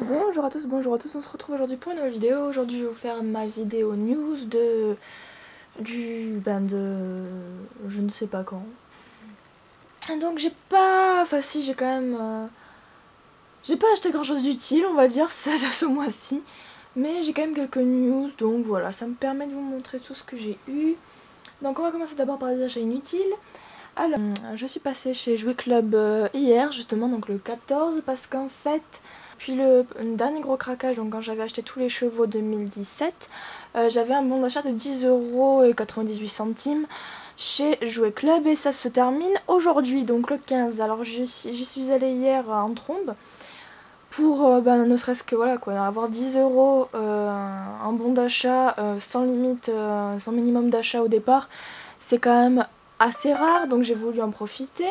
Bonjour à tous, on se retrouve aujourd'hui pour une nouvelle vidéo. Aujourd'hui je vais vous faire ma vidéo news de je ne sais pas quand. Donc j'ai pas, enfin si j'ai quand même, j'ai pas acheté grand chose d'utile on va dire ce mois-ci. Mais j'ai quand même quelques news, donc voilà, ça me permet de vous montrer tout ce que j'ai eu. Donc on va commencer d'abord par des achats inutiles. Alors, je suis passée chez Jouet Club hier justement, donc le 14, parce qu'en fait, puis le dernier gros craquage, donc quand j'avais acheté tous les chevaux 2017, j'avais un bon d'achat de 10,98 € chez Jouet Club et ça se termine aujourd'hui, donc le 15. Alors j'y suis allée hier en trombe pour ne serait-ce que voilà quoi, avoir 10 € en bon d'achat sans limite, sans minimum d'achat au départ, c'est quand même assez rare, donc j'ai voulu en profiter.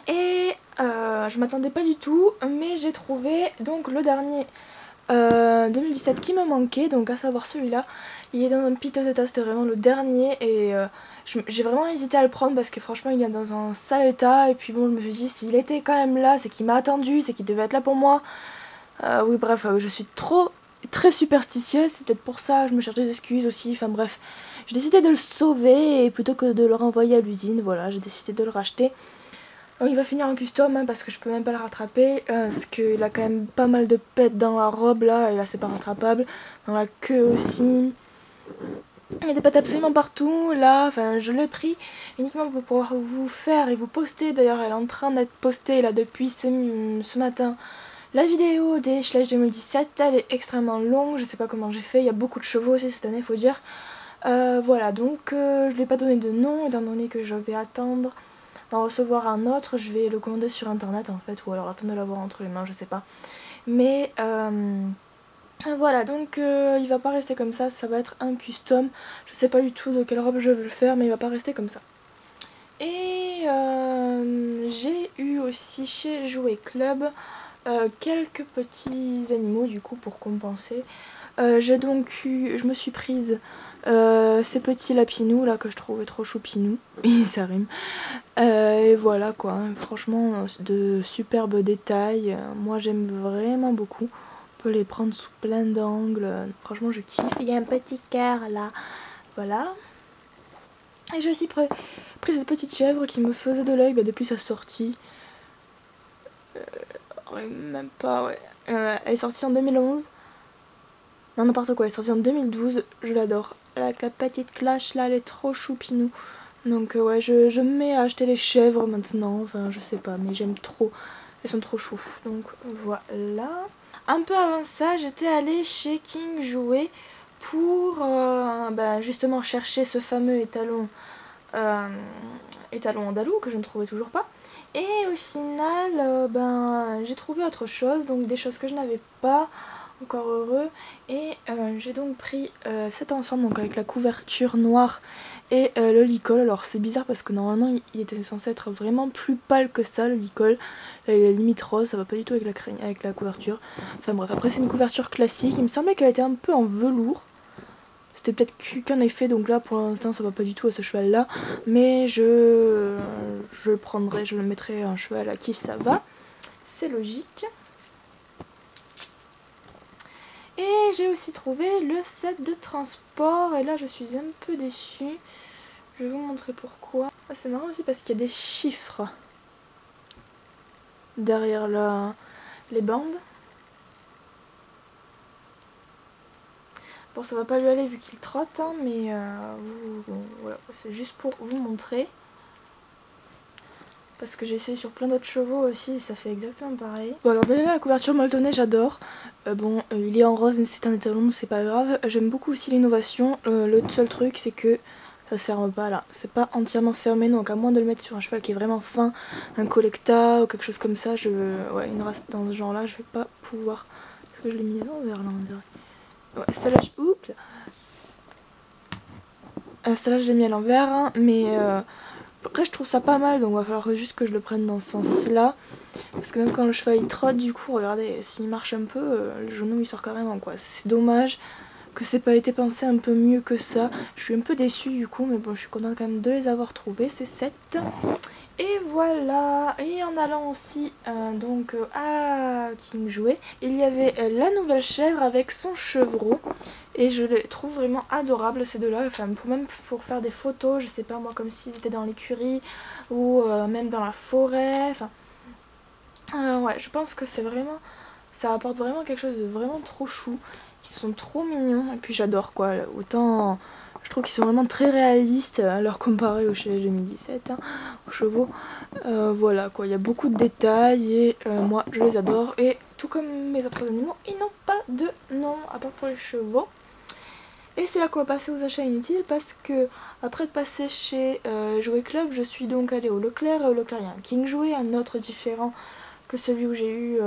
Et je m'attendais pas du tout, mais j'ai trouvé donc le dernier 2017 qui me manquait, donc à savoir celui-là. Il est dans un piteux état, c'était vraiment le dernier et j'ai vraiment hésité à le prendre parce que franchement il est dans un sale état. Et puis bon, je me suis dit, s'il était quand même là, c'est qu'il m'a attendu, c'est qu'il devait être là pour moi. Oui bref, je suis très superstitieuse, c'est peut-être pour ça, je me cherche des excuses aussi, enfin bref. J'ai décidé de le sauver et plutôt que de le renvoyer à l'usine, voilà, j'ai décidé de le racheter. Donc, il va finir en custom hein, parce que je peux même pas le rattraper, parce qu'il a quand même pas mal de pètes dans la robe là, et là c'est pas rattrapable, dans la queue aussi. Il y a des pètes absolument partout, là, enfin je l'ai pris uniquement pour pouvoir vous faire et vous poster, d'ailleurs elle est en train d'être postée là depuis ce matin. La vidéo des Schleich 2017, elle est extrêmement longue, je sais pas comment j'ai fait, il y a beaucoup de chevaux aussi cette année faut dire. Voilà, donc je lui ai pas donné de nom, étant donné que je vais attendre d'en recevoir un autre, je vais le commander sur internet en fait, ou alors attendre de l'avoir entre les mains, je sais pas. Mais voilà, donc il va pas rester comme ça va être un custom. Je sais pas du tout de quelle robe je veux le faire, mais il va pas rester comme ça. Et j'ai eu aussi chez Jouet Club quelques petits animaux du coup pour compenser. J'ai donc eu, je me suis prise ces petits lapinous là que je trouvais trop choupinous, et ça rime. Et voilà quoi, franchement de superbes détails, moi j'aime vraiment beaucoup. On peut les prendre sous plein d'angles, franchement je kiffe. Il y a un petit cœur là, voilà. Et j'ai aussi pris cette petite chèvre qui me faisait de l'œil depuis sa sortie. Même pas, ouais. Elle est sortie en 2011. Non, n'importe quoi, elle est sortie en 2012, je l'adore. Avec la petite cloche là, elle est trop choupinou. Donc ouais, je me mets à acheter les chèvres maintenant, enfin je sais pas, mais j'aime trop. Elles sont trop chou. Donc voilà. Un peu avant ça, j'étais allée chez King Jouet pour justement chercher ce fameux étalon andalou que je ne trouvais toujours pas. Et au final, j'ai trouvé autre chose, donc des choses que je n'avais pas, encore heureux. Et j'ai donc pris cet ensemble, donc avec la couverture noire et le licol. Alors c'est bizarre parce que normalement il était censé être vraiment plus pâle que ça, le licol. Là, il est limite rose, ça va pas du tout avec la couverture. Enfin bref, après c'est une couverture classique, il me semblait qu'elle était un peu en velours. C'était peut-être qu'un effet, donc là pour l'instant ça va pas du tout à ce cheval là. Mais je le prendrai, je le mettrai à un cheval à qui ça va. C'est logique. Et j'ai aussi trouvé le set de transport. Et là je suis un peu déçue. Je vais vous montrer pourquoi. Ah, c'est marrant aussi parce qu'il y a des chiffres derrière les bandes. Bon, ça va pas lui aller vu qu'il trotte, hein, mais voilà, c'est juste pour vous montrer. Parce que j'ai essayé sur plein d'autres chevaux aussi et ça fait exactement pareil. Bon alors déjà la couverture molletonnée j'adore. Il est en rose mais c'est un étalon, c'est pas grave. J'aime beaucoup aussi l'innovation. Le seul truc c'est que ça se ferme pas là. C'est pas entièrement fermé, donc à moins de le mettre sur un cheval qui est vraiment fin, un collecta ou quelque chose comme ça, ouais, une race dans ce genre là, je vais pas pouvoir. Est-ce que je l'ai mis à l'envers là on dirait. Ouais, celle-là, celle-là je l'ai mis à l'envers, hein, mais après je trouve ça pas mal, donc il va falloir juste que je le prenne dans ce sens là. Parce que même quand le cheval il trotte, du coup, regardez, s'il marche un peu, le genou il sort carrément quoi. C'est dommage que c'est pas été pensé un peu mieux que ça. Je suis un peu déçue du coup, mais bon je suis contente quand même de les avoir trouvés, ces 7. Et voilà, et en allant aussi donc à King Jouet, il y avait la nouvelle chèvre avec son chevreau. Et je les trouve vraiment adorables ces deux-là, enfin, même pour faire des photos, je sais pas moi, comme s'ils étaient dans l'écurie ou même dans la forêt. Enfin, ouais, je pense que c'est vraiment, ça apporte vraiment quelque chose de vraiment trop chou. Ils sont trop mignons et puis j'adore quoi. Autant je trouve qu'ils sont vraiment très réalistes à leur comparer au chez 2017, hein, aux chevaux. Voilà quoi, il y a beaucoup de détails et moi je les adore. Et tout comme mes autres animaux, ils n'ont pas de nom à part pour les chevaux. Et c'est là qu'on va passer aux achats inutiles parce que après de passer chez Jouet Club, je suis donc allée au Leclerc et au Leclerc il y a un King Jouet, un autre différent que celui où j'ai eu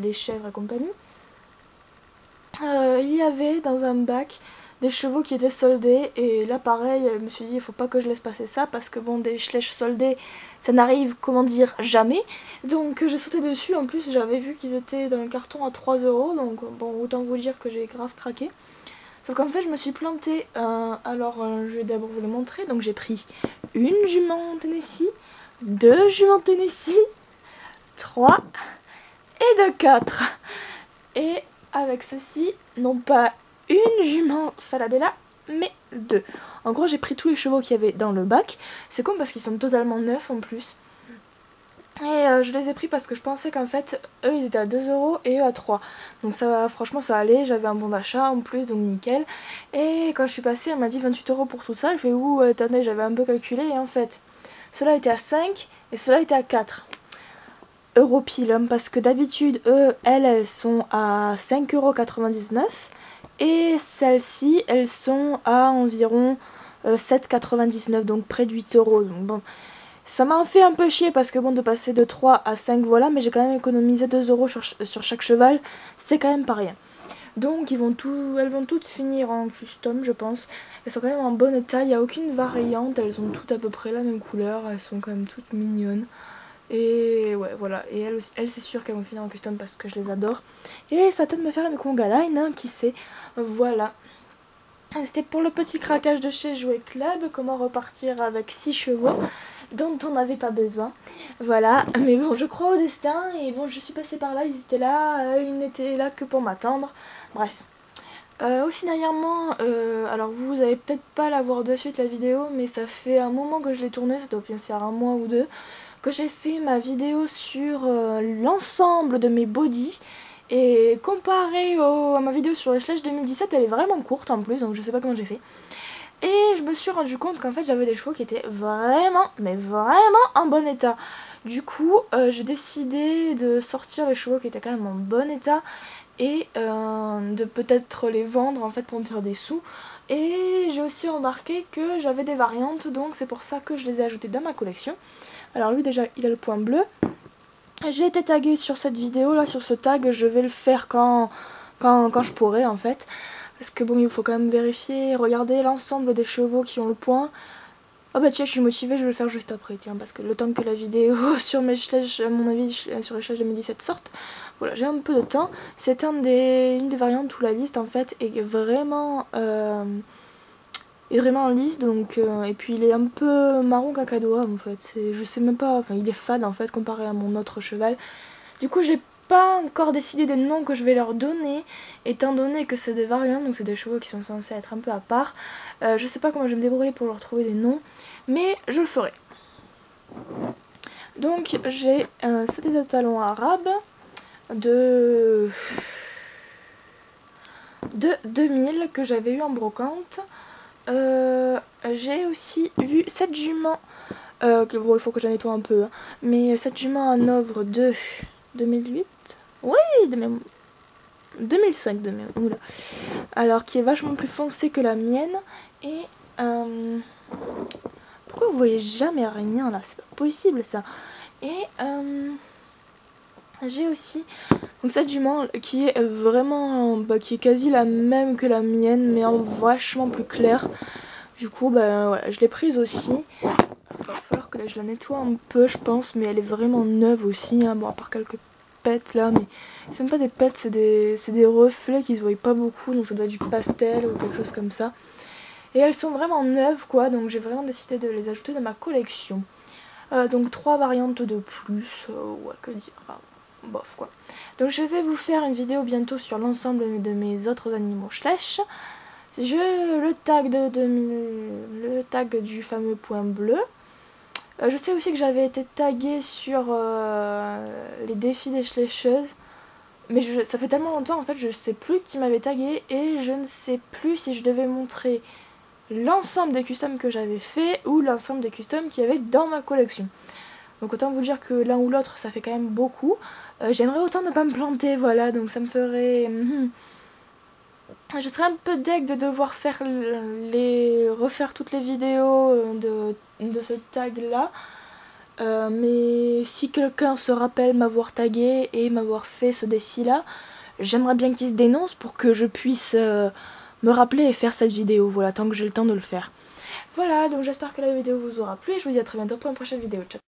les chèvres et compagnie. Il y avait dans un bac des chevaux qui étaient soldés et là pareil je me suis dit il faut pas que je laisse passer ça parce que bon des schlèches soldés ça n'arrive comment dire jamais, donc j'ai sauté dessus. En plus j'avais vu qu'ils étaient dans le carton à 3 € donc bon autant vous dire que j'ai grave craqué. Sauf qu'en fait je me suis plantée, alors je vais d'abord vous les montrer. Donc j'ai pris une jument Tennessee, deux juments Tennessee, 3 et de 4. Et avec ceci, non pas une jument Falabella, mais 2. En gros j'ai pris tous les chevaux qu'il y avait dans le bac. C'est con parce qu'ils sont totalement neufs en plus. Et je les ai pris parce que je pensais qu'en fait eux ils étaient à 2 € et eux à 3. Donc ça franchement ça allait, j'avais un bon d'achat en plus donc nickel. Et quand je suis passée elle m'a dit 28 € pour tout ça. Je fais ouh attendez j'avais un peu calculé et en fait ceux-là étaient à 5 et ceux-là étaient à 4 € pile, parce que d'habitude elles sont à 5,99 € et celles-ci elles sont à environ 7,99 €, donc près de 8 €. Donc bon, ça m'a fait un peu chier parce que bon de passer de 3 à 5 voilà, mais j'ai quand même économisé 2 € sur chaque cheval, c'est quand même pas rien. Donc elles vont toutes finir en custom je pense. Elles sont quand même en bon état, il n'y a aucune variante, elles ont toutes à peu près la même couleur, elles sont quand même toutes mignonnes. Et ouais voilà, et elles c'est sûr qu'elles vont finir en custom parce que je les adore. Et ça va peut-être me faire une conga line, hein, qui sait. Voilà. C'était pour le petit craquage de chez Jouet Club, comment repartir avec 6 chevaux dont on n'avait pas besoin. Voilà, mais bon je crois au destin et bon je suis passée par là, ils étaient là, ils n'étaient là que pour m'attendre. Bref. Aussi dernièrement, alors vous allez peut-être pas la voir de suite la vidéo, mais ça fait un moment que je l'ai tournée, ça doit bien faire un mois ou deux, que j'ai fait ma vidéo sur l'ensemble de mes bodys. Et comparé à ma vidéo sur les Schlech 2017, elle est vraiment courte en plus, donc je sais pas comment j'ai fait. Et je me suis rendu compte qu'en fait j'avais des chevaux qui étaient vraiment, mais vraiment en bon état. Du coup, j'ai décidé de sortir les chevaux qui étaient quand même en bon état et de peut-être les vendre en fait pour me faire des sous. Et j'ai aussi remarqué que j'avais des variantes, donc c'est pour ça que je les ai ajoutées dans ma collection. Alors lui déjà il a le point bleu. J'ai été taguée sur cette vidéo là, sur ce tag, je vais le faire quand je pourrai en fait. Parce que bon il faut quand même vérifier, regarder l'ensemble des chevaux qui ont le point. Oh bah tiens je suis motivée, je vais le faire juste après tiens, parce que le temps que la vidéo sur mes Schlech, à mon avis sur les Schlech 2017 sorte, voilà j'ai un peu de temps. C'est une des variantes où la liste en fait est vraiment lisse, donc et puis il est un peu marron cacadois en fait, je sais même pas, enfin il est fade en fait comparé à mon autre cheval. Du coup j'ai pas encore décidé des noms que je vais leur donner, étant donné que c'est des variantes, donc c'est des chevaux qui sont censés être un peu à part. Je sais pas comment je vais me débrouiller pour leur trouver des noms, mais je le ferai. Donc j'ai cet étalon arabe de 2000 que j'avais eu en brocante. J'ai aussi vu cette jument, bon il faut que je la nettoie un peu, hein, mais cette jument en œuvre de 2008, oui, 2005, oula. Alors qui est vachement plus foncée que la mienne. Et pourquoi vous voyez jamais rien là, c'est pas possible ça. Et j'ai aussi donc cette jument qui est vraiment qui est quasi la même que la mienne mais en vachement plus clair. Du coup voilà, je l'ai prise aussi. Il va falloir que là, je la nettoie un peu je pense, mais elle est vraiment neuve aussi, hein. Bon à part quelques pets là, mais c'est même pas des pets, c'est des reflets qui se voient pas beaucoup, donc ça doit être du pastel ou quelque chose comme ça. Et elles sont vraiment neuves quoi, donc j'ai vraiment décidé de les ajouter dans ma collection. Donc 3 variantes de plus, ouais, que dire, enfin, bof quoi. Donc je vais vous faire une vidéo bientôt sur l'ensemble de mes autres animaux slash. Le tag du fameux point bleu. Je sais aussi que j'avais été taguée sur les défis des schlécheuses. Mais ça fait tellement longtemps en fait, je sais plus qui m'avait tagué et je ne sais plus si je devais montrer l'ensemble des customs que j'avais fait ou l'ensemble des customs qu'il y avait dans ma collection. Donc autant vous dire que l'un ou l'autre ça fait quand même beaucoup. J'aimerais autant ne pas me planter, voilà, donc ça me ferait... Je serais un peu deg de devoir refaire toutes les vidéos de ce tag là. Mais si quelqu'un se rappelle m'avoir tagué et m'avoir fait ce défi là, j'aimerais bien qu'il se dénonce pour que je puisse me rappeler et faire cette vidéo, voilà, tant que j'ai le temps de le faire. Voilà, donc j'espère que la vidéo vous aura plu et je vous dis à très bientôt pour une prochaine vidéo. Ciao.